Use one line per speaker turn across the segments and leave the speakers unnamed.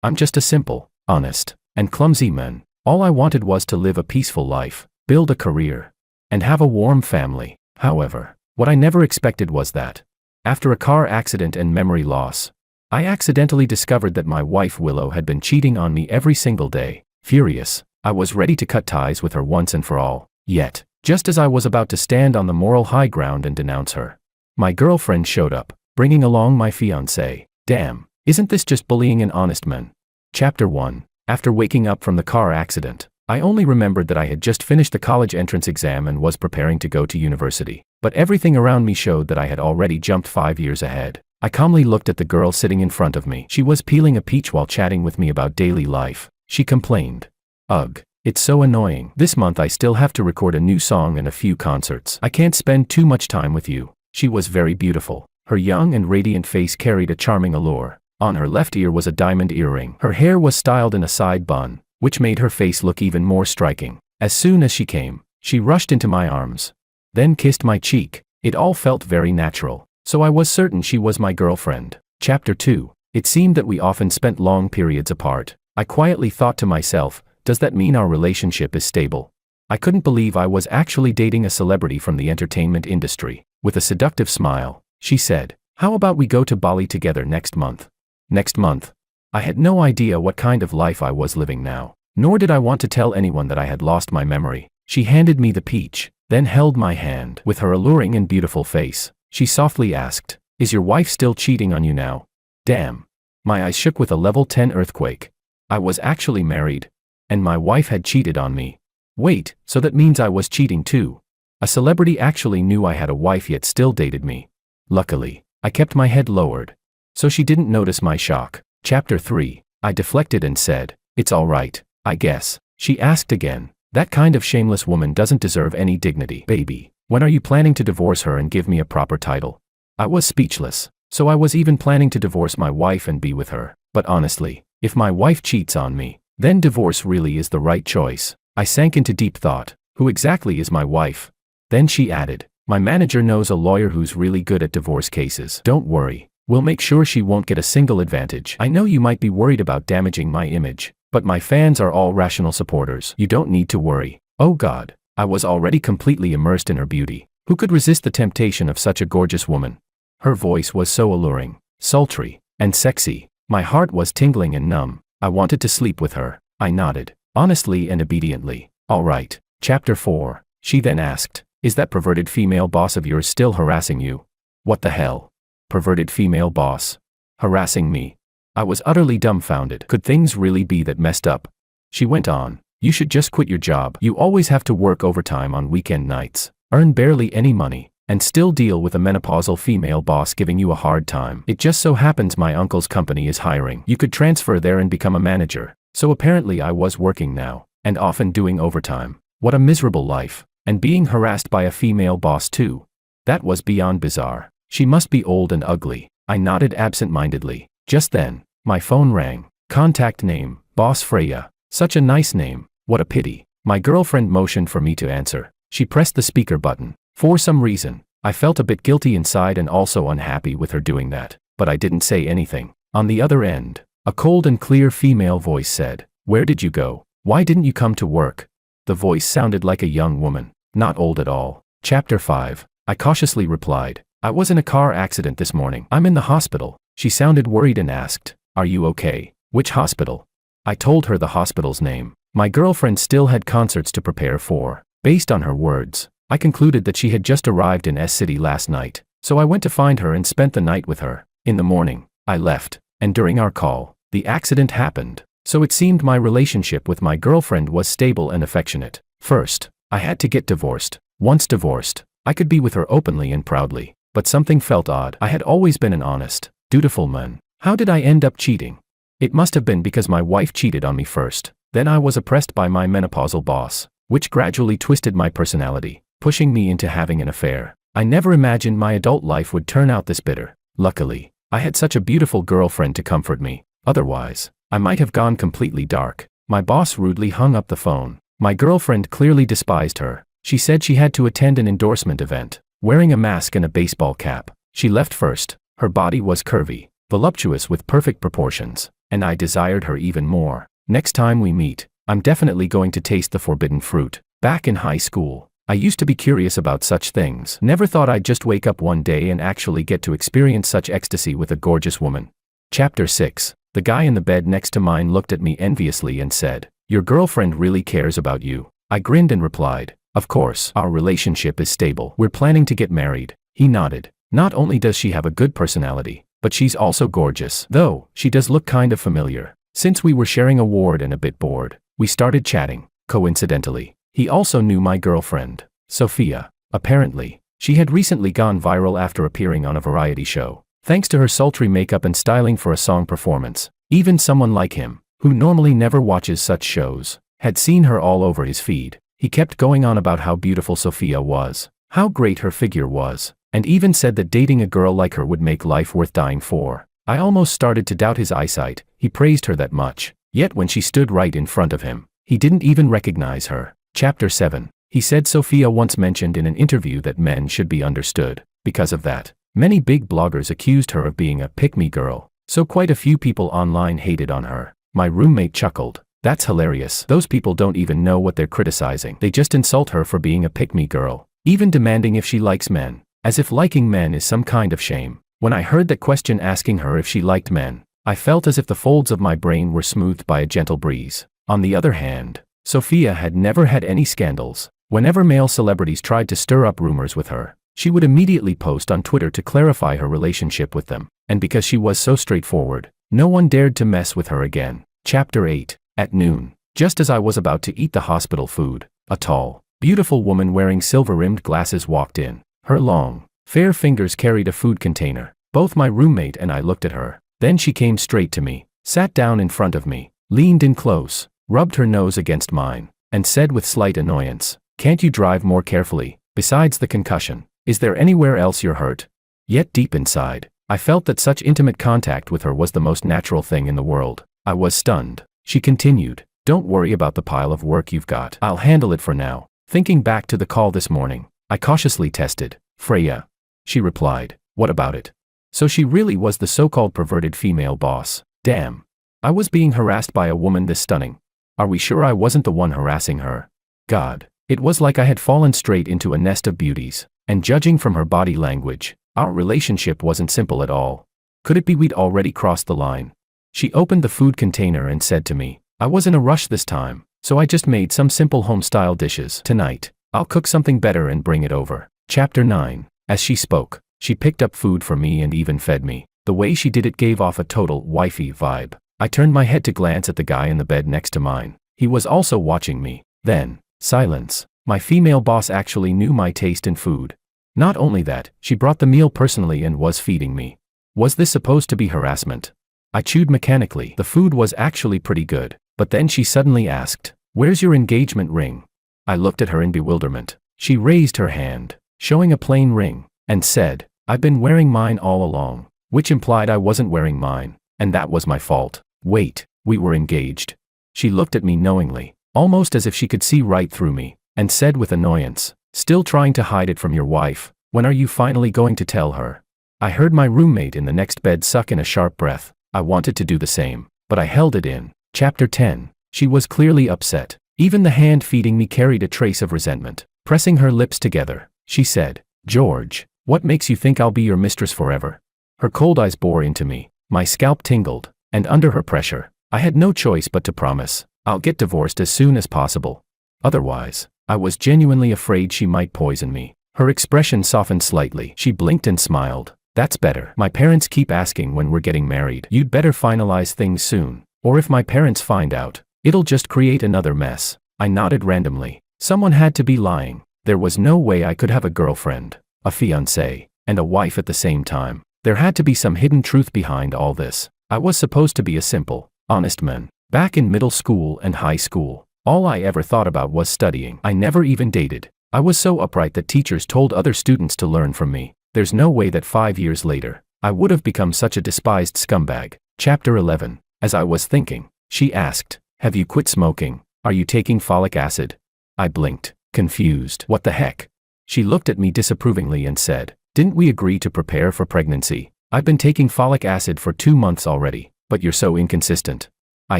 I'm just a simple, honest, and clumsy man. All I wanted was to live a peaceful life, build a career, and have a warm family. However, what I never expected was that, after a car accident and memory loss, I accidentally discovered that my wife Willow had been cheating on me every single day. Furious, I was ready to cut ties with her once and for all. Yet, just as I was about to stand on the moral high ground and denounce her, my girlfriend showed up, bringing along my fiancée. Damn, isn't this just bullying an honest man? Chapter 1. After waking up from the car accident, I only remembered that I had just finished the college entrance exam and was preparing to go to university. But everything around me showed that I had already jumped 5 years ahead. I calmly looked at the girl sitting in front of me. She was peeling a peach while chatting with me about daily life. She complained, "Ugh, it's so annoying. This month I still have to record a new song and a few concerts. I can't spend too much time with you." She was very beautiful. Her young and radiant face carried a charming allure. On her left ear was a diamond earring. Her hair was styled in a side bun, which made her face look even more striking. As soon as she came, she rushed into my arms, then kissed my cheek. It all felt very natural, so I was certain she was my girlfriend. Chapter 2. It seemed that we often spent long periods apart. I quietly thought to myself, does that mean our relationship is stable? I couldn't believe I was actually dating a celebrity from the entertainment industry. With a seductive smile, she said, "How about we go to Bali together next month?" Next month. I had no idea what kind of life I was living now, nor did I want to tell anyone that I had lost my memory. She handed me the peach, then held my hand. With her alluring and beautiful face, she softly asked, "Is your wife still cheating on you now?" Damn. My eyes shook with a level 10 earthquake. I was actually married, and my wife had cheated on me. Wait, so that means I was cheating too. A celebrity actually knew I had a wife yet still dated me. Luckily, I kept my head lowered, so she didn't notice my shock. Chapter 3. I deflected and said, "It's all right, I guess." She asked again, "That kind of shameless woman doesn't deserve any dignity." "Baby, when are you planning to divorce her and give me a proper title?" I was speechless. So I was even planning to divorce my wife and be with her. But honestly, if my wife cheats on me, then divorce really is the right choice. I sank into deep thought. Who exactly is my wife? Then she added, "My manager knows a lawyer who's really good at divorce cases. Don't worry. We'll make sure she won't get a single advantage. I know you might be worried about damaging my image, but my fans are all rational supporters. You don't need to worry." Oh God, I was already completely immersed in her beauty. Who could resist the temptation of such a gorgeous woman? Her voice was so alluring, sultry, and sexy. My heart was tingling and numb. I wanted to sleep with her. I nodded, honestly and obediently. "All right." Chapter 4. She then asked, "Is that perverted female boss of yours still harassing you?" What the hell? Perverted female boss? Harassing me? I was utterly dumbfounded. Could things really be that messed up? She went on, "You should just quit your job. You always have to work overtime on weekend nights, earn barely any money, and still deal with a menopausal female boss giving you a hard time. It just so happens my uncle's company is hiring. You could transfer there and become a manager." So apparently I was working now, and often doing overtime. What a miserable life. And being harassed by a female boss too. That was beyond bizarre. She must be old and ugly. I nodded absent-mindedly. Just then, my phone rang. Contact name, Boss Freya. Such a nice name. What a pity. My girlfriend motioned for me to answer. She pressed the speaker button. For some reason, I felt a bit guilty inside and also unhappy with her doing that, but I didn't say anything. On the other end, a cold and clear female voice said, "Where did you go? Why didn't you come to work?" The voice sounded like a young woman, not old at all. Chapter 5. I cautiously replied, "I was in a car accident this morning. I'm in the hospital." She sounded worried and asked, "Are you okay? Which hospital?" I told her the hospital's name. My girlfriend still had concerts to prepare for. Based on her words, I concluded that she had just arrived in S-City last night, so I went to find her and spent the night with her. In the morning, I left, and during our call, the accident happened. So it seemed my relationship with my girlfriend was stable and affectionate. First, I had to get divorced. Once divorced, I could be with her openly and proudly. But something felt odd. I had always been an honest, dutiful man. How did I end up cheating? It must have been because my wife cheated on me first. Then I was oppressed by my menopausal boss, which gradually twisted my personality, pushing me into having an affair. I never imagined my adult life would turn out this bitter. Luckily, I had such a beautiful girlfriend to comfort me. Otherwise, I might have gone completely dark. My boss rudely hung up the phone. My girlfriend clearly despised her. She said she had to attend an endorsement event, wearing a mask and a baseball cap. She left first. Her body was curvy, voluptuous with perfect proportions. and I desired her even more. Next time we meet, I'm definitely going to taste the forbidden fruit. Back in high school, I used to be curious about such things. Never thought I'd just wake up one day and actually get to experience such ecstasy with a gorgeous woman. Chapter 6. The guy in the bed next to mine looked at me enviously and said, "Your girlfriend really cares about you." I grinned and replied, "Of course, our relationship is stable. We're planning to get married." He nodded. "Not only does she have a good personality, but she's also gorgeous. Though, she does look kind of familiar." Since we were sharing a ward and a bit bored, we started chatting. Coincidentally, he also knew my girlfriend, Sophia. Apparently, she had recently gone viral after appearing on a variety show, thanks to her sultry makeup and styling for a song performance. Even someone like him, who normally never watches such shows, had seen her all over his feed. He kept going on about how beautiful Sophia was, how great her figure was, and even said that dating a girl like her would make life worth dying for. I almost started to doubt his eyesight. He praised her that much. Yet when she stood right in front of him, he didn't even recognize her. Chapter 7. He said Sophia once mentioned in an interview that men should be understood. Because of that, many big bloggers accused her of being a pick-me girl, so quite a few people online hated on her. My roommate chuckled. "That's hilarious. Those people don't even know what they're criticizing. They just insult her for being a pick-me girl, even demanding if she likes men, as if liking men is some kind of shame." When I heard that question asking her if she liked men, I felt as if the folds of my brain were smoothed by a gentle breeze. On the other hand, Sophia had never had any scandals. Whenever male celebrities tried to stir up rumors with her, she would immediately post on Twitter to clarify her relationship with them. And because she was so straightforward, no one dared to mess with her again. Chapter 8. At noon, just as I was about to eat the hospital food, a tall, beautiful woman wearing silver-rimmed glasses walked in. Her long, fair fingers carried a food container. Both my roommate and I looked at her. Then she came straight to me, sat down in front of me, leaned in close, rubbed her nose against mine, and said with slight annoyance, "Can't you drive more carefully? Besides the concussion, is there anywhere else you're hurt?" Yet deep inside, I felt that such intimate contact with her was the most natural thing in the world. I was stunned. She continued, "Don't worry about the pile of work you've got. I'll handle it for now." Thinking back to the call this morning, I cautiously tested, "Freya." She replied, "What about it?" So she really was the so-called perverted female boss. Damn. I was being harassed by a woman this stunning. Are we sure I wasn't the one harassing her? God. It was like I had fallen straight into a nest of beauties, and judging from her body language, our relationship wasn't simple at all. Could it be we'd already crossed the line? She opened the food container and said to me, "I was in a rush this time, so I just made some simple home-style dishes. Tonight, I'll cook something better and bring it over." Chapter 9. As she spoke, she picked up food for me and even fed me. The way she did it gave off a total wifey vibe. I turned my head to glance at the guy in the bed next to mine. He was also watching me. Then, silence. My female boss actually knew my taste in food. Not only that, she brought the meal personally and was feeding me. Was this supposed to be harassment? I chewed mechanically. The food was actually pretty good. But then she suddenly asked, "Where's your engagement ring?" I looked at her in bewilderment. She raised her hand, showing a plain ring, and said, "I've been wearing mine all along," which implied I wasn't wearing mine, and that was my fault. Wait, we were engaged. She looked at me knowingly, almost as if she could see right through me, and said with annoyance, "Still trying to hide it from your wife? When are you finally going to tell her?" I heard my roommate in the next bed suck in a sharp breath. I wanted to do the same, but I held it in. Chapter 10. She was clearly upset. Even the hand feeding me carried a trace of resentment. Pressing her lips together, she said, "George, what makes you think I'll be your mistress forever?" Her cold eyes bore into me. My scalp tingled, and under her pressure, I had no choice but to promise, "I'll get divorced as soon as possible. Otherwise." I was genuinely afraid she might poison me. Her expression softened slightly. She blinked and smiled. "That's better. My parents keep asking when we're getting married. You'd better finalize things soon. Or if my parents find out, it'll just create another mess." I nodded randomly. Someone had to be lying. There was no way I could have a girlfriend, a fiancée, and a wife at the same time. There had to be some hidden truth behind all this. I was supposed to be a simple, honest man. Back in middle school and high school, all I ever thought about was studying. I never even dated. I was so upright that teachers told other students to learn from me. There's no way that 5 years later, I would have become such a despised scumbag. Chapter 11. As I was thinking, she asked, "Have you quit smoking? Are you taking folic acid?" I blinked, confused. What the heck? She looked at me disapprovingly and said, "Didn't we agree to prepare for pregnancy? I've been taking folic acid for 2 months already." But you're so inconsistent. I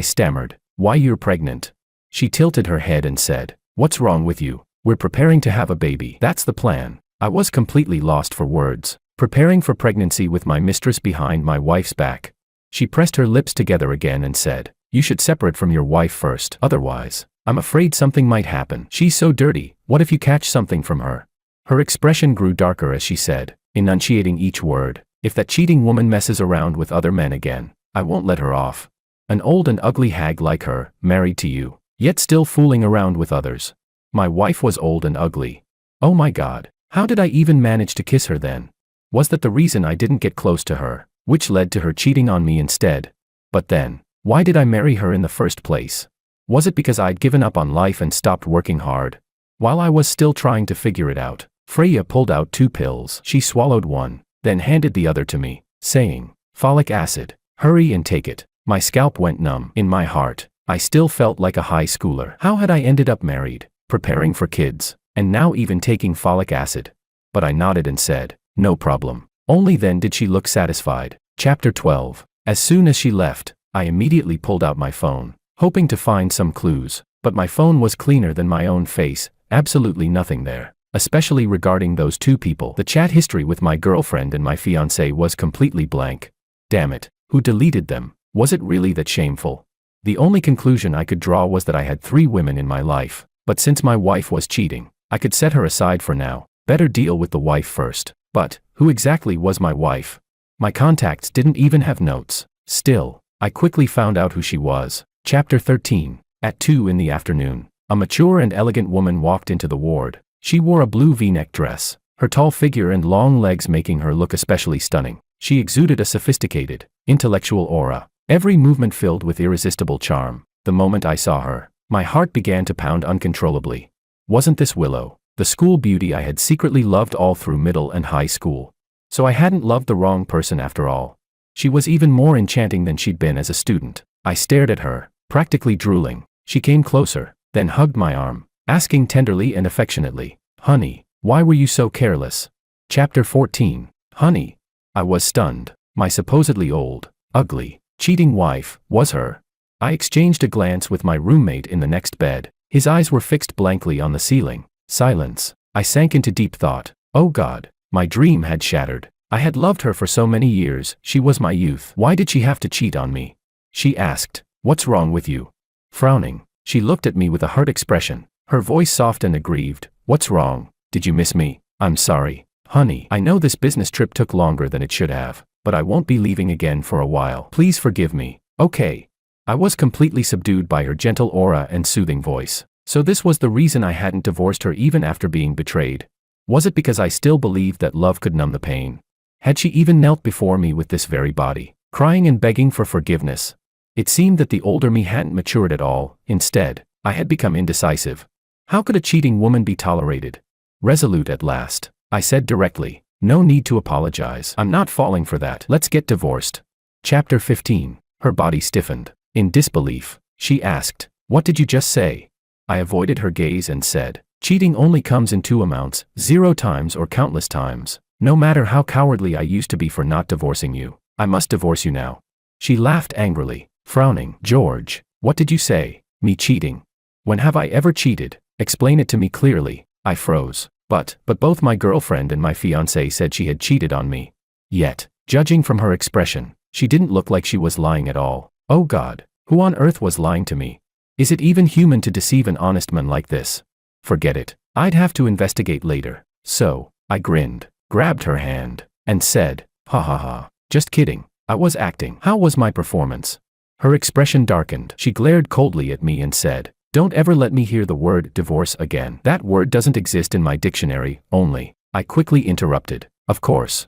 stammered. Why, you're pregnant? She tilted her head and said, what's wrong with you? We're preparing to have a baby. That's the plan. I was completely lost for words. Preparing for pregnancy with my mistress behind my wife's back. She pressed her lips together again and said, you should separate from your wife first. Otherwise, I'm afraid something might happen. She's so dirty. What if you catch something from her? Her expression grew darker as she said, enunciating each word, if that cheating woman messes around with other men again, I won't let her off. An old and ugly hag like her, married to you, yet still fooling around with others. My wife was old and ugly. Oh my God, how did I even manage to kiss her then? Was that the reason I didn't get close to her, which led to her cheating on me instead? But then, why did I marry her in the first place? Was it because I'd given up on life and stopped working hard? While I was still trying to figure it out, Freya pulled out 2 pills. She swallowed one, then handed the other to me, saying, folic acid, hurry and take it. My scalp went numb. In my heart, I still felt like a high schooler. How had I ended up married, preparing for kids, and now even taking folic acid? But I nodded and said, no problem. Only then did she look satisfied. Chapter 12. As soon as she left, I immediately pulled out my phone, hoping to find some clues, but my phone was cleaner than my own face, absolutely nothing there. Especially regarding those 2 people. The chat history with my girlfriend and my fiancé was completely blank. Damn it, who deleted them? Was it really that shameful? The only conclusion I could draw was that I had 3 women in my life, but since my wife was cheating, I could set her aside for now. Better deal with the wife first. But, who exactly was my wife? My contacts didn't even have notes. Still, I quickly found out who she was. Chapter 13. At 2 in the afternoon, a mature and elegant woman walked into the ward. She wore a blue V-neck dress, her tall figure and long legs making her look especially stunning. She exuded a sophisticated, intellectual aura, every movement filled with irresistible charm. The moment I saw her, my heart began to pound uncontrollably. Wasn't this Willow, the school beauty I had secretly loved all through middle and high school? So I hadn't loved the wrong person after all. She was even more enchanting than she'd been as a student. I stared at her, practically drooling. She came closer, then hugged my arm, asking tenderly and affectionately, honey, why were you so careless? Chapter 14. Honey. I was stunned. My supposedly old, ugly, cheating wife was her. I exchanged a glance with my roommate in the next bed. His eyes were fixed blankly on the ceiling. Silence. I sank into deep thought. Oh God, my dream had shattered. I had loved her for so many years. She was my youth. Why did she have to cheat on me? She asked, what's wrong with you? Frowning, she looked at me with a hurt expression. Her voice soft and aggrieved. What's wrong? Did you miss me? I'm sorry, honey. I know this business trip took longer than it should have, but I won't be leaving again for a while. Please forgive me. Okay. I was completely subdued by her gentle aura and soothing voice. So this was the reason I hadn't divorced her even after being betrayed. Was it because I still believed that love could numb the pain? Had she even knelt before me with this very body, crying and begging for forgiveness? It seemed that the older me hadn't matured at all. Instead, I had become indecisive. How could a cheating woman be tolerated? Resolute at last, I said directly, no need to apologize. I'm not falling for that. Let's get divorced. Chapter 15. Her body stiffened. In disbelief, she asked, what did you just say? I avoided her gaze and said, cheating only comes in 2 amounts, 0 times or countless times. No matter how cowardly I used to be for not divorcing you, I must divorce you now. She laughed angrily, frowning. George, what did you say? Me cheating? When have I ever cheated? Explain it to me clearly. I froze. But both my girlfriend and my fiancé said she had cheated on me. Yet, judging from her expression, she didn't look like she was lying at all. Oh God, who on earth was lying to me? Is it even human to deceive an honest man like this? Forget it. I'd have to investigate later. So, I grinned, grabbed her hand, and said, ha ha ha, just kidding. I was acting. How was my performance? Her expression darkened. She glared coldly at me and said, don't ever let me hear the word divorce again. That word doesn't exist in my dictionary, only. I quickly interrupted. Of course.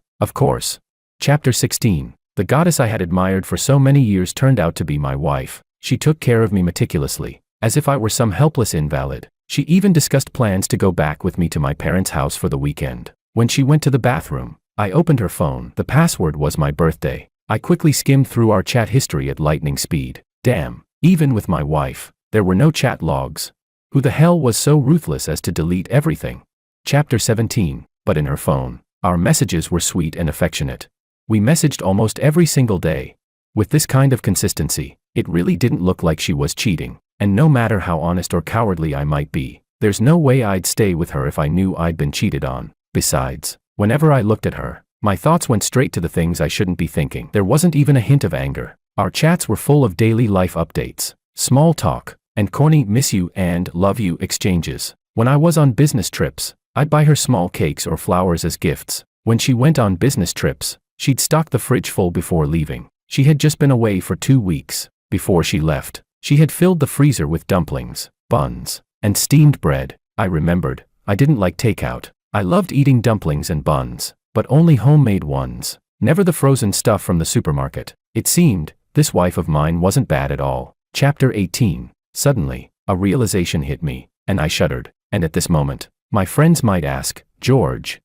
Chapter 16. The goddess I had admired for so many years turned out to be my wife. She took care of me meticulously, as if I were some helpless invalid. She even discussed plans to go back with me to my parents' house for the weekend. When she went to the bathroom, I opened her phone. The password was my birthday. I quickly skimmed through our chat history at lightning speed. Damn, even with my wife, there were no chat logs. Who the hell was so ruthless as to delete everything? Chapter 17. But in her phone, our messages were sweet and affectionate. We messaged almost every single day. With this kind of consistency, it really didn't look like she was cheating. And no matter how honest or cowardly I might be, there's no way I'd stay with her if I knew I'd been cheated on. Besides, whenever I looked at her, my thoughts went straight to the things I shouldn't be thinking. There wasn't even a hint of anger. Our chats were full of daily life updates, small talk, and corny miss you and love you exchanges. When I was on business trips, I'd buy her small cakes or flowers as gifts. When she went on business trips, she'd stock the fridge full before leaving. She had just been away for 2 weeks. Before she left, she had filled the freezer with dumplings, buns, and steamed bread. I remembered, I didn't like takeout. I loved eating dumplings and buns, but only homemade ones, never the frozen stuff from the supermarket. It seemed, this wife of mine wasn't bad at all. Chapter 18. Suddenly, a realization hit me, and I shuddered. And at this moment, my friends might ask, George,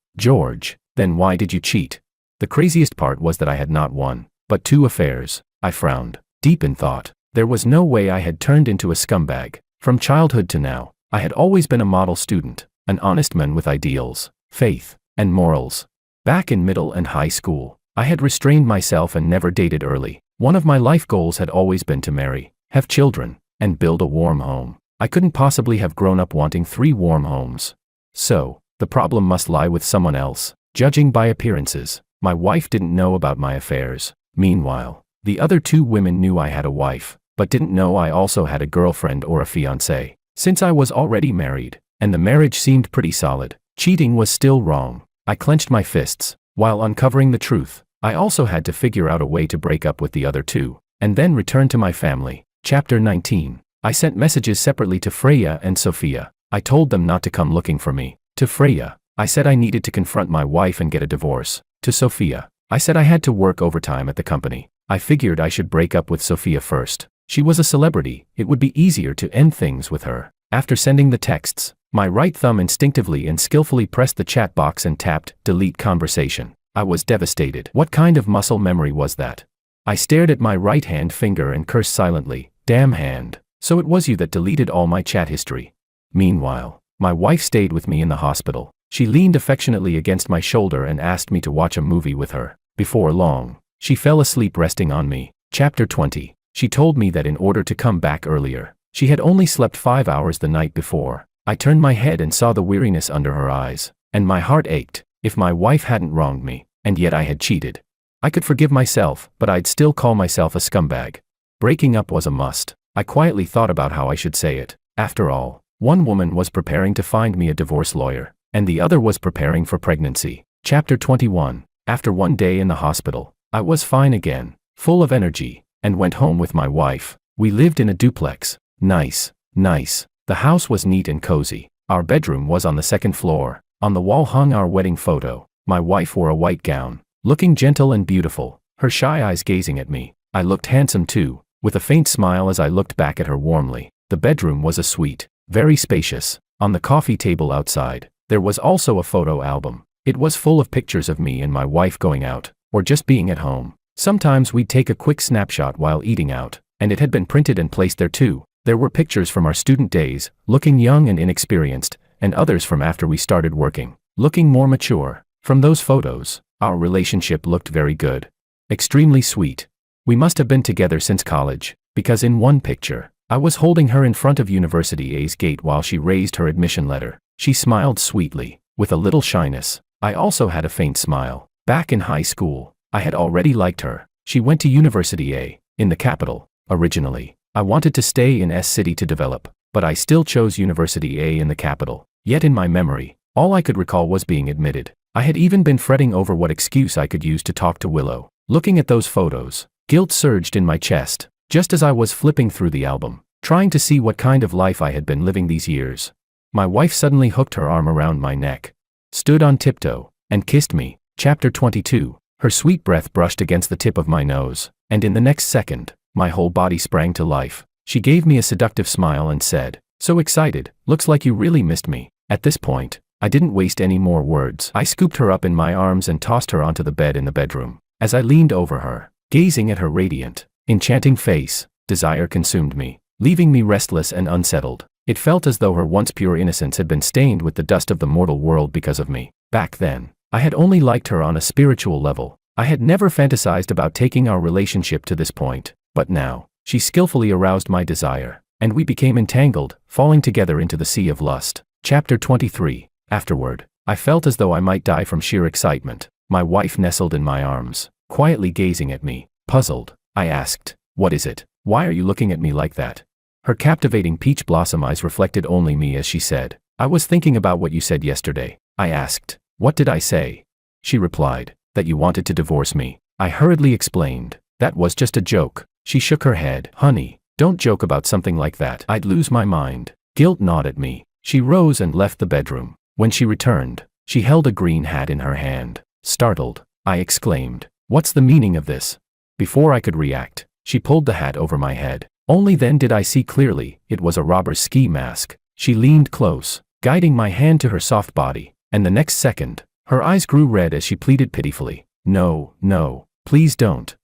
then why did you cheat? The craziest part was that I had not one, but 2 affairs. I frowned, deep in thought. There was no way I had turned into a scumbag. From childhood to now, I had always been a model student, an honest man with ideals, faith, and morals. Back in middle and high school, I had restrained myself and never dated early. One of my life goals had always been to marry, have children, and build a warm home. I couldn't possibly have grown up wanting 3 warm homes. So, the problem must lie with someone else. Judging by appearances, my wife didn't know about my affairs. Meanwhile, the other 2 women knew I had a wife, but didn't know I also had a girlfriend or a fiancée. Since I was already married, and the marriage seemed pretty solid, cheating was still wrong. I clenched my fists. While uncovering the truth, I also had to figure out a way to break up with the other 2, and then return to my family. Chapter 19. I sent messages separately to Freya and Sophia. I told them not to come looking for me. To Freya, I said I needed to confront my wife and get a divorce. To Sophia, I said I had to work overtime at the company. I figured I should break up with Sophia first. She was a celebrity, it would be easier to end things with her. After sending the texts, my right thumb instinctively and skillfully pressed the chat box and tapped delete conversation. I was devastated. What kind of muscle memory was that? I stared at my right hand finger and cursed silently. Damn hand. So it was you that deleted all my chat history. Meanwhile, my wife stayed with me in the hospital. She leaned affectionately against my shoulder and asked me to watch a movie with her. Before long, she fell asleep resting on me. Chapter 20. She told me that in order to come back earlier, she had only slept 5 hours the night before. I turned my head and saw the weariness under her eyes, and my heart ached. If my wife hadn't wronged me, and yet I had cheated, I could forgive myself, but I'd still call myself a scumbag. Breaking up was a must. I quietly thought about how I should say it. After all, one woman was preparing to find me a divorce lawyer, and the other was preparing for pregnancy. Chapter 21. After one day in the hospital, I was fine again, full of energy, and went home with my wife. We lived in a duplex. Nice. The house was neat and cozy. Our bedroom was on the 2nd floor. On the wall hung our wedding photo. My wife wore a white gown, looking gentle and beautiful, her shy eyes gazing at me. I looked handsome too, with a faint smile as I looked back at her warmly. The bedroom was a suite, very spacious. On the coffee table outside, there was also a photo album. It was full of pictures of me and my wife going out, or just being at home. Sometimes we'd take a quick snapshot while eating out, and it had been printed and placed there too. There were pictures from our student days, looking young and inexperienced, and others from after we started working, looking more mature. From those photos, our relationship looked very good. Extremely sweet. We must have been together since college, because in one picture, I was holding her in front of University A's gate while she raised her admission letter. She smiled sweetly, with a little shyness. I also had a faint smile. Back in high school, I had already liked her. She went to University A, in the capital. Originally, I wanted to stay in S City to develop, but I still chose University A in the capital. Yet in my memory, all I could recall was being admitted. I had even been fretting over what excuse I could use to talk to Willow. Looking at those photos, guilt surged in my chest, just as I was flipping through the album, trying to see what kind of life I had been living these years. My wife suddenly hooked her arm around my neck, stood on tiptoe, and kissed me. Chapter 22. Her sweet breath brushed against the tip of my nose, and in the next second, my whole body sprang to life. She gave me a seductive smile and said, "So excited, looks like you really missed me." At this point, I didn't waste any more words. I scooped her up in my arms and tossed her onto the bed in the bedroom. As I leaned over her, gazing at her radiant, enchanting face, desire consumed me, leaving me restless and unsettled. It felt as though her once pure innocence had been stained with the dust of the mortal world because of me. Back then, I had only liked her on a spiritual level, I had never fantasized about taking our relationship to this point, but now, she skillfully aroused my desire, and we became entangled, falling together into the sea of lust. Chapter 23. Afterward, I felt as though I might die from sheer excitement. My wife nestled in my arms, quietly gazing at me. Puzzled, I asked, "What is it? Why are you looking at me like that?" Her captivating peach blossom eyes reflected only me as she said, "I was thinking about what you said yesterday." I asked, "What did I say?" She replied, "That you wanted to divorce me." I hurriedly explained, "That was just a joke." She shook her head. "Honey, don't joke about something like that. I'd lose my mind." Guilt gnawed at me. She rose and left the bedroom. When she returned, she held a green hat in her hand. Startled, I exclaimed, "What's the meaning of this?" Before I could react, she pulled the hat over my head. Only then did I see clearly, it was a robber's ski mask. She leaned close, guiding my hand to her soft body, and the next second, her eyes grew red as she pleaded pitifully, "No, no, please don't.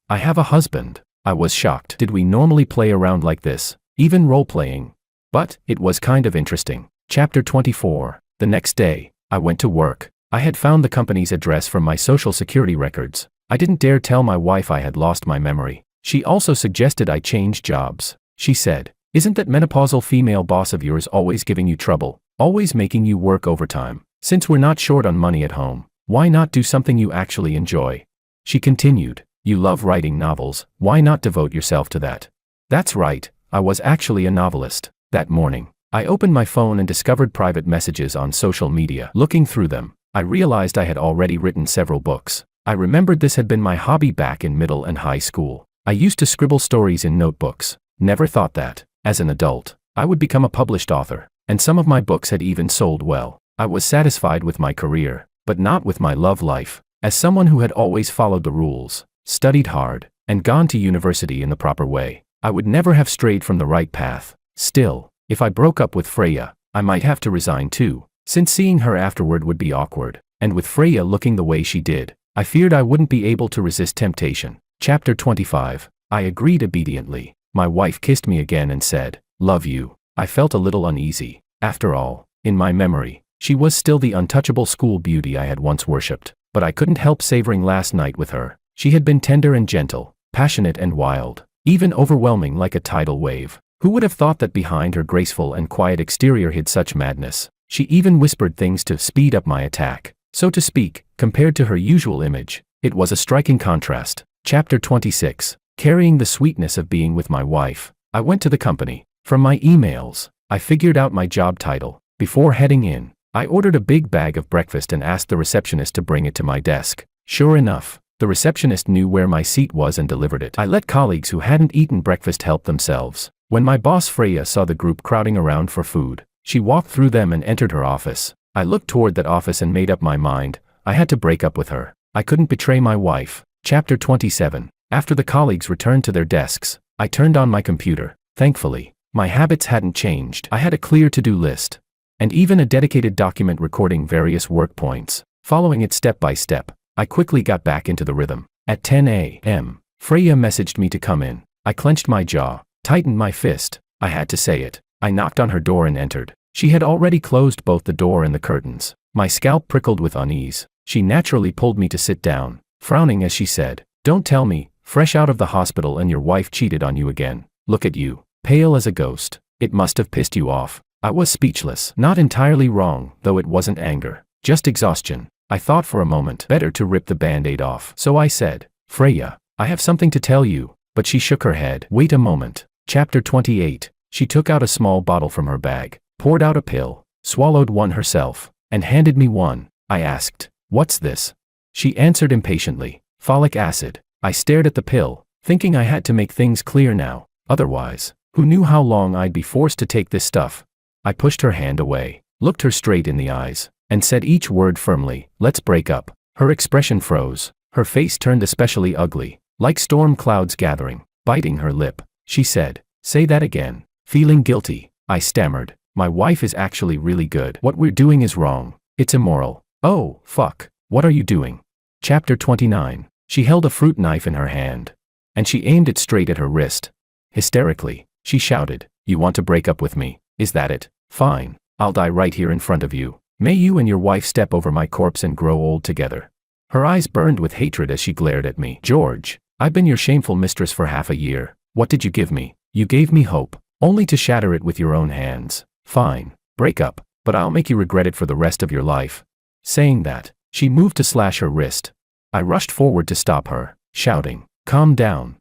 I have a husband." I was shocked. Did we normally play around like this, even role-playing? But it was kind of interesting. Chapter 24. The next day, I went to work. I had found the company's address from my social security records. I didn't dare tell my wife I had lost my memory. She also suggested I change jobs. She said, "Isn't that menopausal female boss of yours always giving you trouble, always making you work overtime? Since we're not short on money at home, why not do something you actually enjoy?" She continued, "You love writing novels, why not devote yourself to that?" That's right, I was actually a novelist. That morning, I opened my phone and discovered private messages on social media. Looking through them, I realized I had already written several books. I remembered this had been my hobby back in middle and high school. I used to scribble stories in notebooks. Never thought that, as an adult, I would become a published author, and some of my books had even sold well. I was satisfied with my career, but not with my love life. As someone who had always followed the rules, studied hard, and gone to university in the proper way, I would never have strayed from the right path. Still, if I broke up with Freya, I might have to resign too, since seeing her afterward would be awkward, and with Freya looking the way she did, I feared I wouldn't be able to resist temptation. Chapter 25. I agreed obediently. My wife kissed me again and said, "Love you." I felt a little uneasy. After all, in my memory, she was still the untouchable school beauty I had once worshipped, but I couldn't help savoring last night with her. She had been tender and gentle, passionate and wild, even overwhelming like a tidal wave. Who would have thought that behind her graceful and quiet exterior hid such madness? She even whispered things to speed up my attack, so to speak, compared to her usual image. It was a striking contrast. Chapter 26. Carrying the sweetness of being with my wife, I went to the company. From my emails, I figured out my job title. Before heading in, I ordered a big bag of breakfast and asked the receptionist to bring it to my desk. Sure enough, the receptionist knew where my seat was and delivered it. I let colleagues who hadn't eaten breakfast help themselves. When my boss Freya saw the group crowding around for food, she walked through them and entered her office. I looked toward that office and made up my mind. I had to break up with her. I couldn't betray my wife. Chapter 27. After the colleagues returned to their desks, I turned on my computer. Thankfully, my habits hadn't changed. I had a clear to-do list, and even a dedicated document recording various work points. Following it step by step, I quickly got back into the rhythm. At 10 a.m., Freya messaged me to come in. I clenched my jaw, tightened my fist. I had to say it. I knocked on her door and entered. She had already closed both the door and the curtains. My scalp prickled with unease. She naturally pulled me to sit down, frowning as she said, "Don't tell me, fresh out of the hospital and your wife cheated on you again. Look at you, pale as a ghost. It must have pissed you off." I was speechless. Not entirely wrong, though it wasn't anger, just exhaustion. I thought for a moment, better to rip the band-aid off. So I said, "Freya, I have something to tell you," but she shook her head. Wait a moment. Chapter 28. She took out a small bottle from her bag, poured out a pill, swallowed one herself, and handed me one. I asked, "What's this?" She answered impatiently, "Folic acid." I stared at the pill, thinking I had to make things clear now. Otherwise, who knew how long I'd be forced to take this stuff? I pushed her hand away, looked her straight in the eyes, and said each word firmly, "Let's break up." Her expression froze. Her face turned especially ugly, like storm clouds gathering. Biting her lip, she said, "Say that again." Feeling guilty, I stammered, "My wife is actually really good. What we're doing is wrong. It's immoral." "Oh, fuck. What are you doing?" Chapter 29. She held a fruit knife in her hand, and she aimed it straight at her wrist. Hysterically, she shouted, "You want to break up with me? Is that it? Fine. I'll die right here in front of you. May you and your wife step over my corpse and grow old together." Her eyes burned with hatred as she glared at me. George, I've been your shameful mistress for half a year. What did you give me? You gave me hope, only to shatter it with your own hands. Fine, break up, but I'll make you regret it for the rest of your life. Saying that, she moved to slash her wrist. I rushed forward to stop her, shouting, calm down,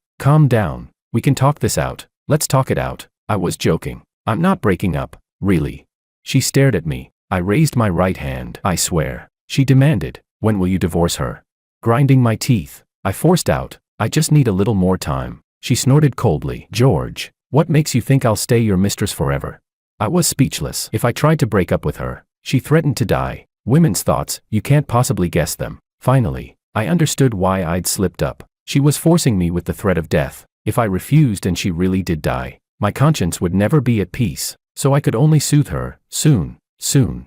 we can talk this out, let's talk it out. I was joking. I'm not breaking up, really. She stared at me. I raised my right hand. I swear. She demanded, when will you divorce her? Grinding my teeth, I forced out, I just need a little more time. She snorted coldly. George, what makes you think I'll stay your mistress forever? I was speechless. If I tried to break up with her, she threatened to die. Women's thoughts, you can't possibly guess them. Finally, I understood why I'd slipped up. She was forcing me with the threat of death. If I refused and she really did die, my conscience would never be at peace, so I could only soothe her. Soon.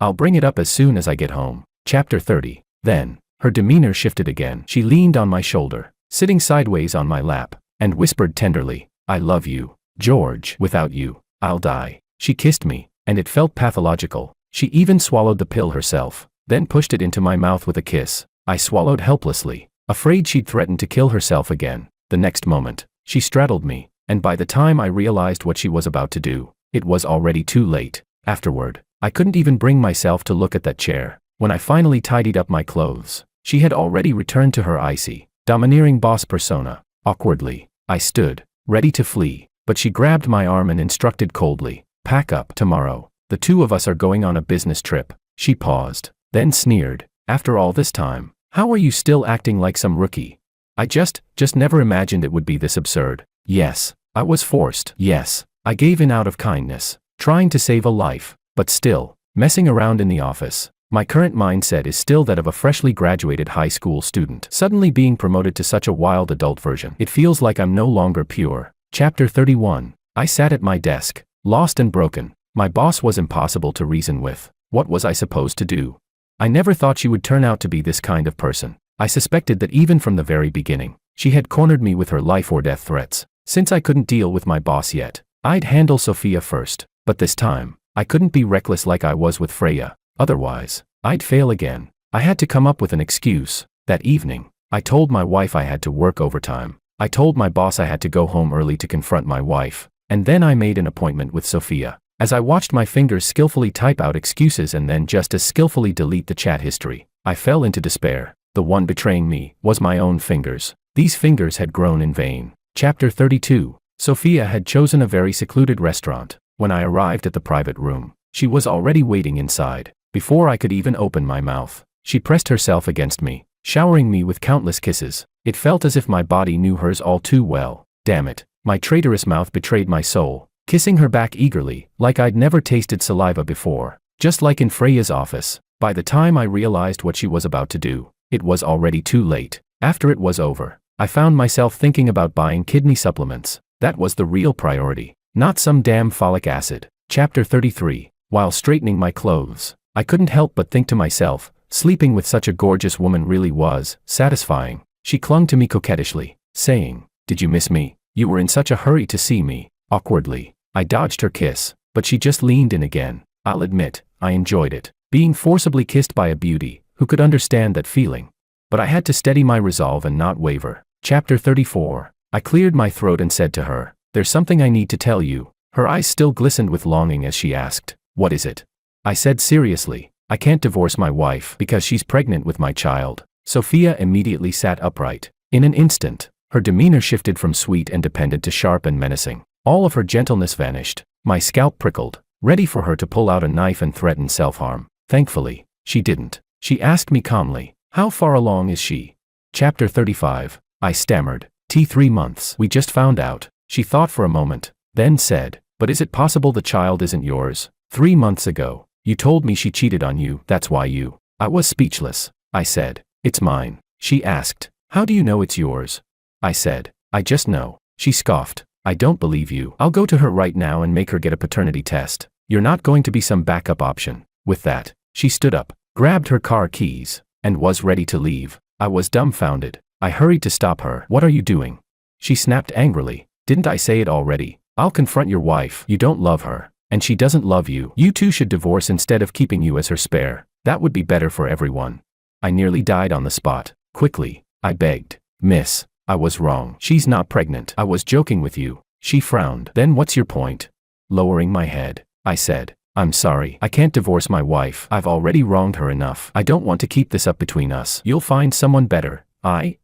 I'll bring it up as soon as I get home. Chapter 30. Then, her demeanor shifted again. She leaned on my shoulder, sitting sideways on my lap, and whispered tenderly, I love you, George. Without you, I'll die. She kissed me, and it felt pathological. She even swallowed the pill herself, then pushed it into my mouth with a kiss. I swallowed helplessly, afraid she'd threaten to kill herself again. The next moment, she straddled me, and by the time I realized what she was about to do, it was already too late. Afterward, I couldn't even bring myself to look at that chair. When I finally tidied up my clothes, she had already returned to her icy, domineering boss persona. Awkwardly, I stood, ready to flee, but she grabbed my arm and instructed coldly, pack up. Tomorrow, the two of us are going on a business trip. She paused, then sneered, after all this time, how are you still acting like some rookie? I just never imagined it would be this absurd. Yes, I was forced. Yes, I gave in out of kindness, trying to save a life, but still, messing around in the office. My current mindset is still that of a freshly graduated high school student. Suddenly being promoted to such a wild adult version. It feels like I'm no longer pure. Chapter 31. I sat at my desk, lost and broken. My boss was impossible to reason with. What was I supposed to do? I never thought she would turn out to be this kind of person. I suspected that even from the very beginning, she had cornered me with her life or death threats. Since I couldn't deal with my boss yet, I'd handle Sophia first. But this time, I couldn't be reckless like I was with Freya. Otherwise, I'd fail again. I had to come up with an excuse. That evening, I told my wife I had to work overtime. I told my boss I had to go home early to confront my wife. And then I made an appointment with Sophia. As I watched my fingers skillfully type out excuses and then just as skillfully delete the chat history, I fell into despair. The one betraying me was my own fingers. These fingers had grown in vain. Chapter 32. Sophia had chosen a very secluded restaurant. When I arrived at the private room, she was already waiting inside. Before I could even open my mouth, she pressed herself against me, showering me with countless kisses. It felt as if my body knew hers all too well. Damn it, my traitorous mouth betrayed my soul, kissing her back eagerly, like I'd never tasted saliva before. Just like in Freya's office, by the time I realized what she was about to do, it was already too late. After it was over, I found myself thinking about buying kidney supplements. That was the real priority, not some damn folic acid. Chapter 33. While straightening my clothes, I couldn't help but think to myself, sleeping with such a gorgeous woman really was satisfying. She clung to me coquettishly, saying, "Did you miss me? You were in such a hurry to see me." Awkwardly, I dodged her kiss, but she just leaned in again. I'll admit, I enjoyed it, being forcibly kissed by a beauty who could understand that feeling. But I had to steady my resolve and not waver. Chapter 34. I cleared my throat and said to her, "There's something I need to tell you." Her eyes still glistened with longing as she asked, "What is it?" I said seriously, "I can't divorce my wife because she's pregnant with my child." Sophia immediately sat upright. In an instant, her demeanor shifted from sweet and dependent to sharp and menacing. All of her gentleness vanished. My scalp prickled, ready for her to pull out a knife and threaten self-harm. Thankfully, she didn't. She asked me calmly, "How far along is she?" Chapter 35. I stammered, "3 months. We just found out." She thought for a moment, then said, "But is it possible the child isn't yours? 3 months ago, you told me she cheated on you, that's why you..." I was speechless. I said, "It's mine." She asked, "How do you know it's yours?" I said, "I just know." She scoffed, "I don't believe you. I'll go to her right now and make her get a paternity test. You're not going to be some backup option." With that, she stood up, grabbed her car keys, and was ready to leave. I was dumbfounded. I hurried to stop her. "What are you doing?" She snapped angrily, "Didn't I say it already? I'll confront your wife. You don't love her, and she doesn't love you. You two should divorce instead of keeping you as her spare. That would be better for everyone." I nearly died on the spot. Quickly, I begged. Miss, I was wrong. She's not pregnant. I was joking with you. She frowned. Then what's your point? Lowering my head, I said, I'm sorry. I can't divorce my wife. I've already wronged her enough. I don't want to keep this up between us. You'll find someone better.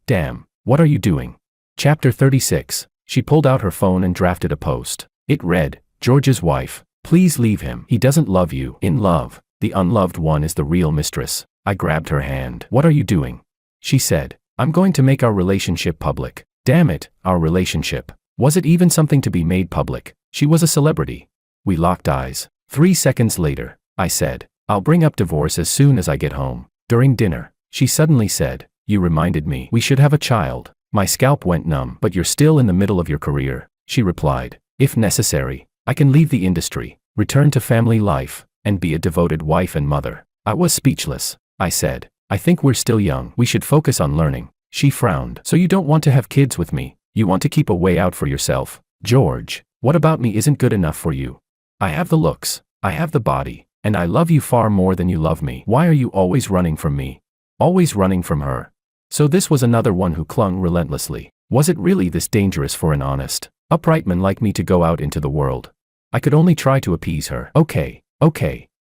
Damn. What are you doing? Chapter 36. She pulled out her phone and drafted a post. It read, George's wife. Please leave him. He doesn't love you. In love, the unloved one is the real mistress. I grabbed her hand. What are you doing? She said, I'm going to make our relationship public. Damn it, our relationship. Was it even something to be made public? She was a celebrity. We locked eyes. 3 seconds later, I said, I'll bring up divorce as soon as I get home. During dinner, she suddenly said, you reminded me. We should have a child. My scalp went numb. But you're still in the middle of your career, she replied. If necessary, I can leave the industry, return to family life, and be a devoted wife and mother. I was speechless. I said, I think we're still young. We should focus on learning. She frowned. So you don't want to have kids with me. You want to keep a way out for yourself. George, what about me isn't good enough for you? I have the looks, I have the body, and I love you far more than you love me. Why are you always running from me? Always running from her. So this was another one who clung relentlessly. Was it really this dangerous for an honest, upright man like me to go out into the world? I could only try to appease her. Okay,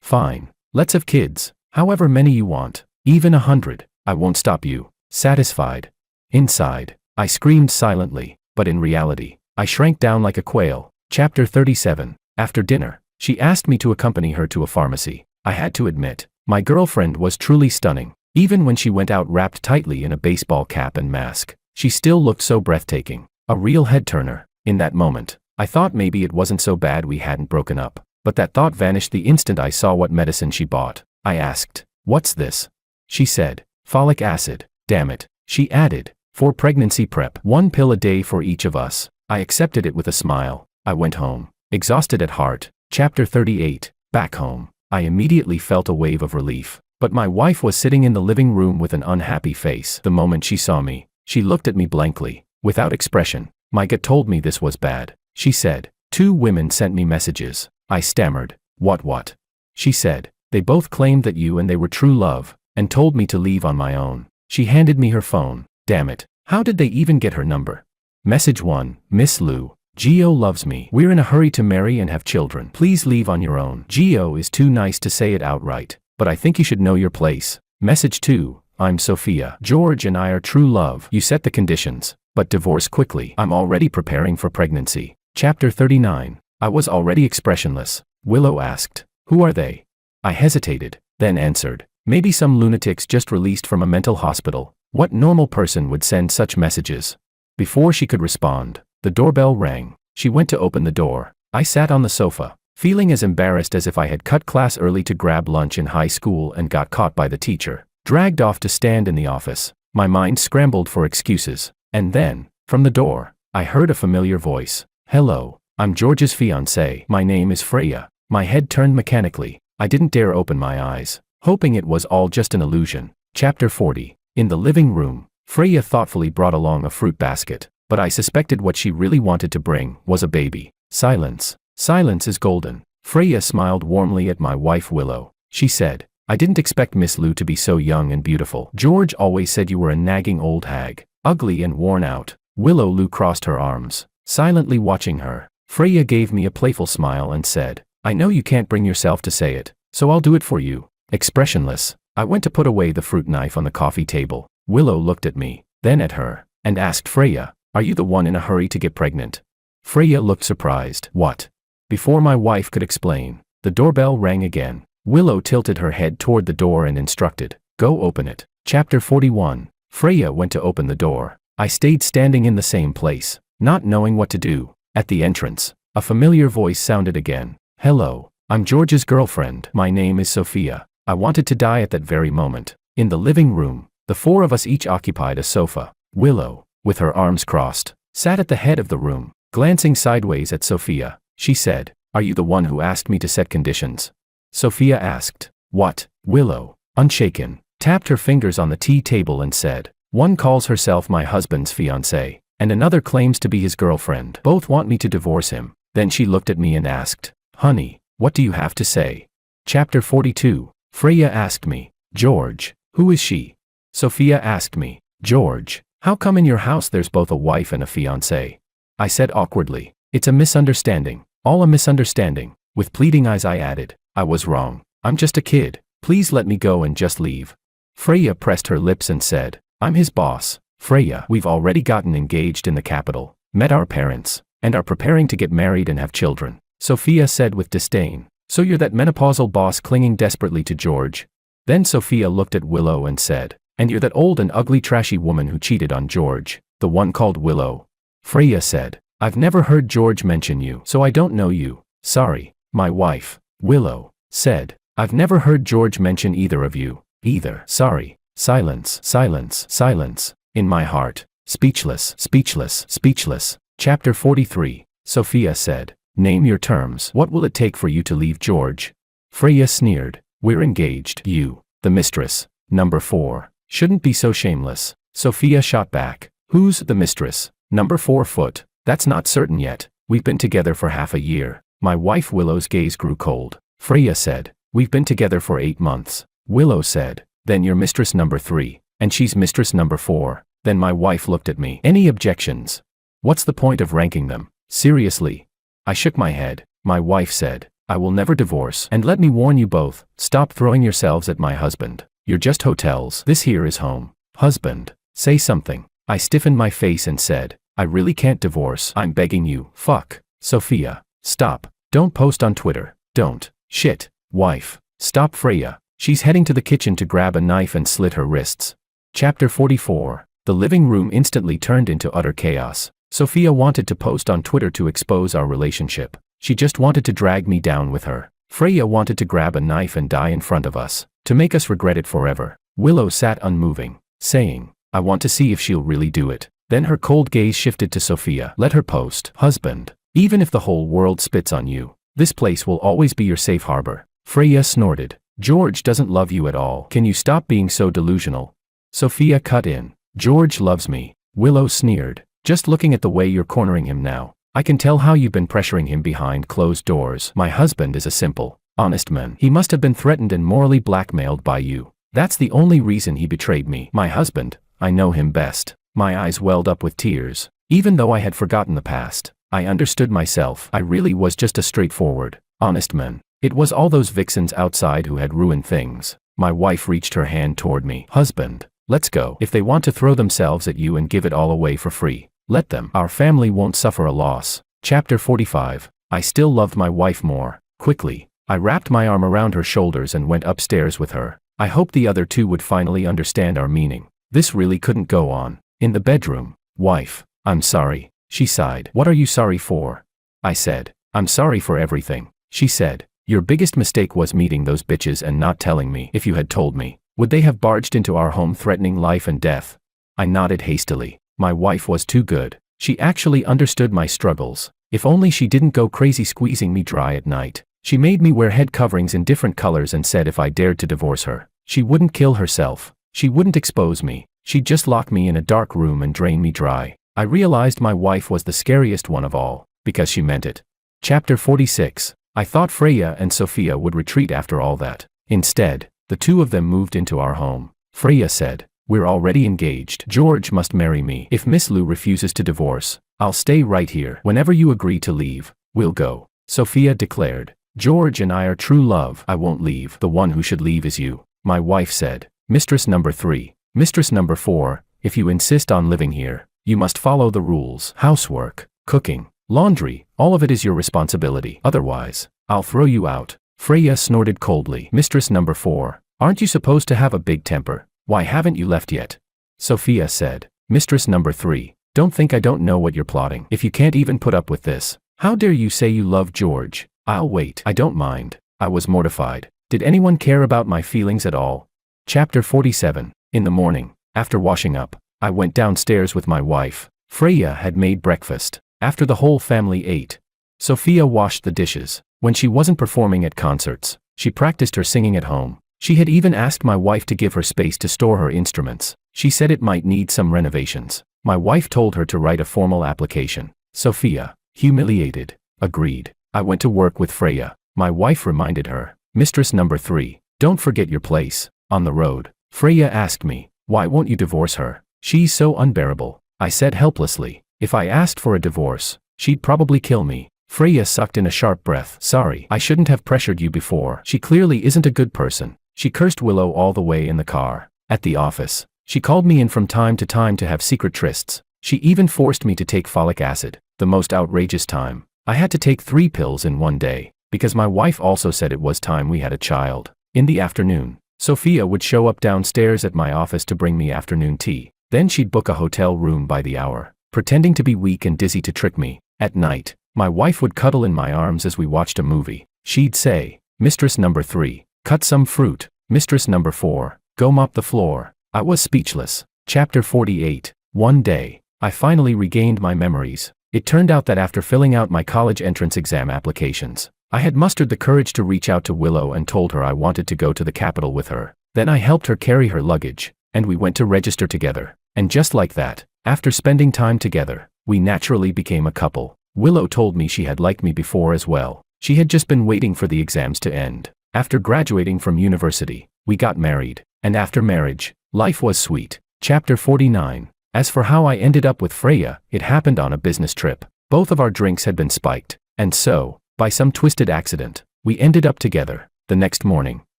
fine. Let's have kids, however many you want, even 100. I won't stop you. Satisfied. Inside, I screamed silently, but in reality, I shrank down like a quail. Chapter 37. After dinner, she asked me to accompany her to a pharmacy. I had to admit, my girlfriend was truly stunning. Even when she went out wrapped tightly in a baseball cap and mask, she still looked so breathtaking. A real head-turner. In that moment, I thought maybe it wasn't so bad we hadn't broken up. But that thought vanished the instant I saw what medicine she bought. I asked, what's this? She said, folic acid. Damn it, she added, for pregnancy prep. 1 pill a day for each of us. I accepted it with a smile. I went home, exhausted at heart. Chapter 38. Back home, I immediately felt a wave of relief. But my wife was sitting in the living room with an unhappy face. The moment she saw me, she looked at me blankly, without expression. My gut told me this was bad. She said, 2 women sent me messages. I stammered. What? She said, they both claimed that you and they were true love, and told me to leave on my own. She handed me her phone. Damn it. How did they even get her number? Message 1, Miss Lou. Gio loves me. We're in a hurry to marry and have children. Please leave on your own. Gio is too nice to say it outright, but I think you should know your place. Message 2, I'm Sophia. George and I are true love. You set the conditions, but divorce quickly. I'm already preparing for pregnancy. Chapter 39. I was already expressionless. Willow asked, who are they? I hesitated, then answered, maybe some lunatics just released from a mental hospital. What normal person would send such messages? Before she could respond, the doorbell rang. She went to open the door. I sat on the sofa, feeling as embarrassed as if I had cut class early to grab lunch in high school and got caught by the teacher, dragged off to stand in the office. My mind scrambled for excuses. And then, from the door, I heard a familiar voice. Hello, I'm George's fiancée. My name is Freya. My head turned mechanically. I didn't dare open my eyes, hoping it was all just an illusion. Chapter 40. In the living room, Freya thoughtfully brought along a fruit basket, but I suspected what she really wanted to bring was a baby. Silence. Silence is golden. Freya smiled warmly at my wife Willow. She said, I didn't expect Miss Lou to be so young and beautiful. George always said you were a nagging old hag, ugly and worn out. Willow Lou crossed her arms, silently watching her. Freya gave me a playful smile and said, I know you can't bring yourself to say it, so I'll do it for you. Expressionless, I went to put away the fruit knife on the coffee table. Willow looked at me, then at her, and asked Freya, are you the one in a hurry to get pregnant? Freya looked surprised. What? Before my wife could explain, the doorbell rang again. Willow tilted her head toward the door and instructed, go open it. Chapter 41. Freya went to open the door. I stayed standing in the same place, not knowing what to do. At the entrance, a familiar voice sounded again. Hello, I'm George's girlfriend. My name is Sophia. I wanted to die at that very moment. In the living room, the 4 of us each occupied a sofa. Willow, with her arms crossed, sat at the head of the room. Glancing sideways at Sophia, she said, are you the one who asked me to set conditions? Sophia asked. What? Willow, unshaken, tapped her fingers on the tea table and said, one calls herself my husband's fiancée, and another claims to be his girlfriend. Both want me to divorce him. Then she looked at me and asked, honey, what do you have to say? Chapter 42. Freya asked me, George, who is she? Sophia asked me, George, how come in your house there's both a wife and a fiancée? I said awkwardly. It's a misunderstanding. All a misunderstanding. With pleading eyes I added, I was wrong. I'm just a kid. Please let me go and just leave. Freya pressed her lips and said, I'm his boss. Freya, we've already gotten engaged in the capital, met our parents, and are preparing to get married and have children. Sophia said with disdain. So you're that menopausal boss clinging desperately to George? Then Sophia looked at Willow and said, and you're that old and ugly trashy woman who cheated on George, the one called Willow. Freya said, I've never heard George mention you, so I don't know you. Sorry, my wife. Willow said, I've never heard George mention either of you, either. Sorry. Silence, silence, silence. In my heart. Speechless, speechless, speechless. Chapter 43. Sophia said, name your terms. What will it take for you to leave George? Freya sneered. We're engaged. You, the mistress. Number 4. Shouldn't be so shameless. Sophia shot back. Who's the mistress? Number 4 foot. That's not certain yet. We've been together for half a year. My wife Willow's gaze grew cold. Freya said, we've been together for 8 months. Willow said, then you're mistress number 3, and she's mistress number 4. Then my wife looked at me. Any objections? What's the point of ranking them? Seriously? I shook my head. My wife said, I will never divorce. And let me warn you both, stop throwing yourselves at my husband. You're just hotels. This here is home. Husband, say something. I stiffened my face and said, I really can't divorce. I'm begging you. Fuck. Sophia, stop. Don't post on Twitter. Don't. Shit. Wife. Stop Freya. She's heading to the kitchen to grab a knife and slit her wrists. Chapter 44. The living room instantly turned into utter chaos. Sophia wanted to post on Twitter to expose our relationship. She just wanted to drag me down with her. Freya wanted to grab a knife and die in front of us, to make us regret it forever. Willow sat unmoving, saying, I want to see if she'll really do it. Then her cold gaze shifted to Sophia. Let her post. Husband, even if the whole world spits on you, this place will always be your safe harbor. Freya snorted. George doesn't love you at all. Can you stop being so delusional? Sophia cut in. George loves me. Willow sneered. Just looking at the way you're cornering him now, I can tell how you've been pressuring him behind closed doors. My husband is a simple, honest man. He must have been threatened and morally blackmailed by you. That's the only reason he betrayed me. My husband, I know him best. My eyes welled up with tears. Even though I had forgotten the past, I understood myself. I really was just a straightforward, honest man. It was all those vixens outside who had ruined things. My wife reached her hand toward me. Husband, let's go. If they want to throw themselves at you and give it all away for free, let them. Our family won't suffer a loss. Chapter 45. I still loved my wife more. Quickly, I wrapped my arm around her shoulders and went upstairs with her. I hoped the other two would finally understand our meaning. This really couldn't go on. In the bedroom. Wife, I'm sorry. She sighed. What are you sorry for? I said, I'm sorry for everything. She said, your biggest mistake was meeting those bitches and not telling me. If you had told me, would they have barged into our home threatening life and death? I nodded hastily. My wife was too good. She actually understood my struggles. If only she didn't go crazy squeezing me dry at night. She made me wear head coverings in different colors and said if I dared to divorce her, she wouldn't kill herself. She wouldn't expose me. She'd just lock me in a dark room and drain me dry. I realized my wife was the scariest one of all, because she meant it. Chapter 46. I thought Freya and Sophia would retreat after all that. Instead, the two of them moved into our home. Freya said, we're already engaged. George must marry me. If Miss Lou refuses to divorce, I'll stay right here. Whenever you agree to leave, we'll go. Sophia declared, George and I are true love. I won't leave. The one who should leave is you. My wife said, Mistress number 3. Mistress number 4, if you insist on living here, you must follow the rules. Housework, cooking, laundry, all of it is your responsibility. Otherwise, I'll throw you out. Freya snorted coldly. Mistress number 4, aren't you supposed to have a big temper? Why haven't you left yet? Sophia said, Mistress number 3, don't think I don't know what you're plotting. If you can't even put up with this, how dare you say you love George? I'll wait. I don't mind. I was mortified. Did anyone care about my feelings at all? Chapter 47. In the morning, after washing up, I went downstairs with my wife. Freya had made breakfast. After the whole family ate, Sophia washed the dishes. When she wasn't performing at concerts, she practiced her singing at home. She had even asked my wife to give her space to store her instruments. She said it might need some renovations. My wife told her to write a formal application. Sophia, humiliated, agreed. I went to work with Freya. My wife reminded her, Mistress number 3, don't forget your place. On the road, Freya asked me, why won't you divorce her? She's so unbearable, I said helplessly. If I asked for a divorce, she'd probably kill me. Freya sucked in a sharp breath. Sorry, I shouldn't have pressured you before. She clearly isn't a good person. She cursed Willow all the way in the car. At the office, she called me in from time to have secret trysts. She even forced me to take folic acid. The most outrageous time. I had to take 3 pills in one day, because my wife also said it was time we had a child. In the afternoon, Sophia would show up downstairs at my office to bring me afternoon tea. Then she'd book a hotel room by the hour, pretending to be weak and dizzy to trick me. At night, my wife would cuddle in my arms as we watched a movie. She'd say, "Mistress number 3, cut some fruit. Mistress number 4, go mop the floor." I was speechless. Chapter 48. One day, I finally regained my memories. It turned out that after filling out my college entrance exam applications, I had mustered the courage to reach out to Willow and told her I wanted to go to the capital with her. Then I helped her carry her luggage, and we went to register together. And just like that, after spending time together, we naturally became a couple. Willow told me she had liked me before as well. She had just been waiting for the exams to end. After graduating from university, we got married, and after marriage, life was sweet. Chapter 49. As for how I ended up with Freya, it happened on a business trip. Both of our drinks had been spiked, and so, by some twisted accident, we ended up together. The next morning,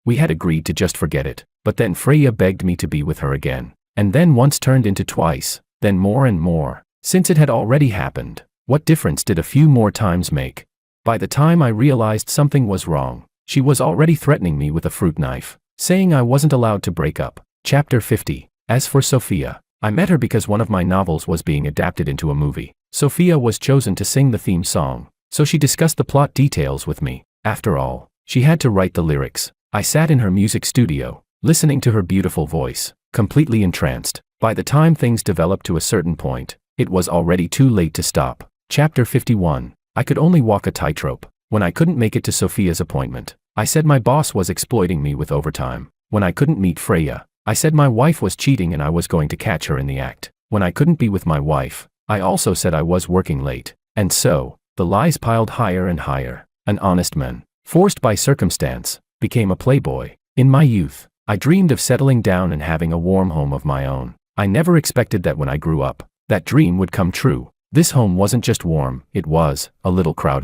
we had agreed to just forget it, but then Freya begged me to be with her again. And then once turned into twice, then more and more. Since it had already happened, what difference did a few more times make? By the time I realized something was wrong, she was already threatening me with a fruit knife, saying I wasn't allowed to break up. Chapter 50. As for Sophia, I met her because one of my novels was being adapted into a movie. Sophia was chosen to sing the theme song, so she discussed the plot details with me. After all, she had to write the lyrics. I sat in her music studio, listening to her beautiful voice, completely entranced. By the time things developed to a certain point, it was already too late to stop. Chapter 51. I could only walk a tightrope. When I couldn't make it to Sophia's appointment, I said my boss was exploiting me with overtime. When I couldn't meet Freya, I said my wife was cheating and I was going to catch her in the act. When I couldn't be with my wife, I also said I was working late. And so, the lies piled higher and higher. An honest man, forced by circumstance, became a playboy. In my youth, I dreamed of settling down and having a warm home of my own. I never expected that when I grew up, that dream would come true. This home wasn't just warm, it was a little crowded.